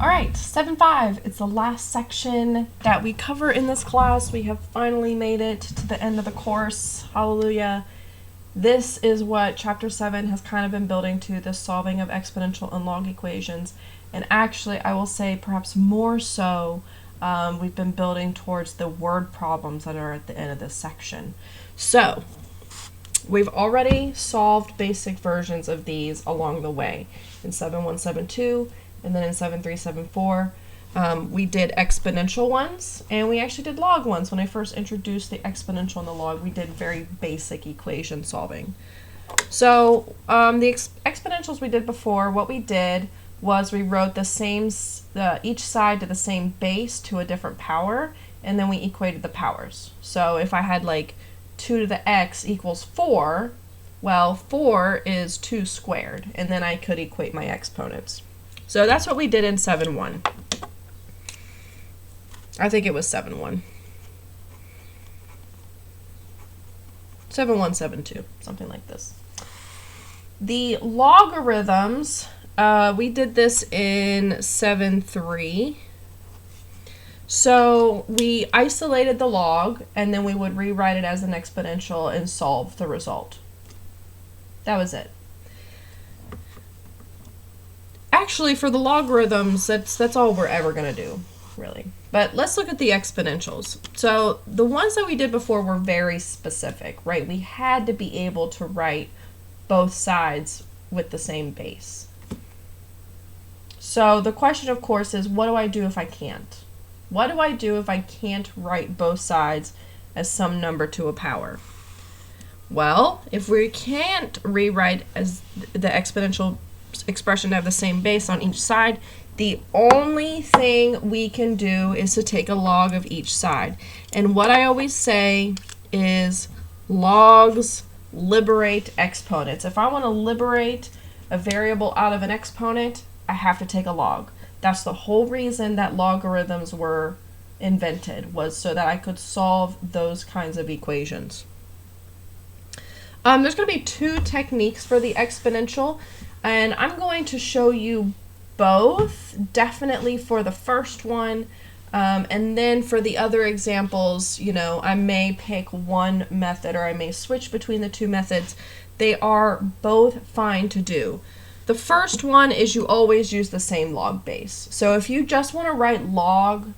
All right, 7.5. It's the last section that we cover in this class. We have finally made it to the end of the course. Hallelujah. This is what Chapter 7 has kind of been building to, the solving of exponential and log equations. And actually, I will say perhaps more so, we've been building towards the word problems that are at the end of this section. So, we've already solved basic versions of these along the way in 7.1, 7.2, and then in 7.3, 7.4. We did exponential ones, and we actually did log ones. When I first introduced the exponential and the log, we did very basic equation solving. So the exponentials we did before, what we did was we wrote the same, each side to the same base to a different power, and then we equated the powers. So if I had like 2 to the x equals 4, well, 4 is 2 squared, and then I could equate my exponents. So that's what we did in 7.1. I think it was 7.1. 7.1, 7.2, something like this. The logarithms, we did this in 7.3. So we isolated the log, and then we would rewrite it as an exponential and solve the result. That was it. Actually, for the logarithms, that's all we're ever going to do, really. But let's look at the exponentials. So the ones that we did before were very specific, right? We had to be able to write both sides with the same base. So the question, of course, is what do I do if I can't? What do I do if I can't write both sides as some number to a power? Well, if we can't rewrite as the exponential expression to have the same base on each side, the only thing we can do is to take a log of each side. And what I always say is logs liberate exponents. If I want to liberate a variable out of an exponent, I have to take a log. That's the whole reason that logarithms were invented, was so that I could solve those kinds of equations. There's going to be 2 techniques for the exponential, and I'm going to show you both, definitely for the first one, and then for the other examples, you know, I may pick one method or I may switch between the 2 methods. They are both fine to do. The first one is you always use the same log base. So if you just want to write log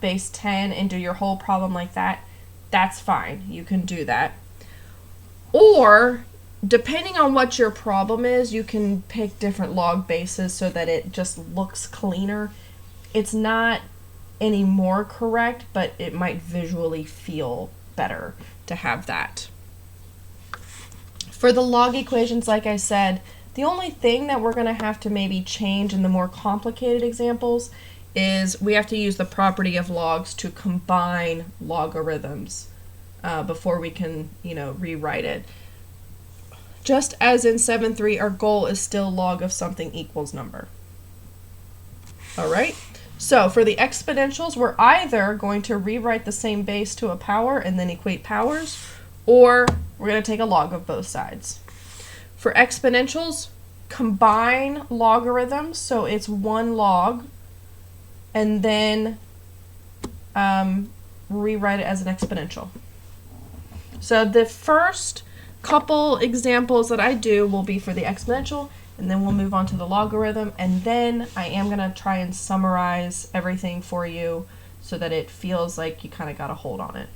base 10 and do your whole problem like that, that's fine. You can do that. Or, depending on what your problem is, you can pick different log bases so that it just looks cleaner. It's not any more correct, but it might visually feel better to have that. For the log equations, like I said, the only thing that we're going to have to maybe change in the more complicated examples is we have to use the property of logs to combine logarithms before we can, you know, rewrite it. Just as in 7.3, our goal is still log of something equals number. All right, so for the exponentials, we're either going to rewrite the same base to a power and then equate powers, or we're going to take a log of both sides. For exponentials, combine logarithms, so it's one log, and then rewrite it as an exponential. So the first couple examples that I do will be for the exponential, and then we'll move on to the logarithm, and then I am going to try and summarize everything for you so that it feels like you kind of got a hold on it.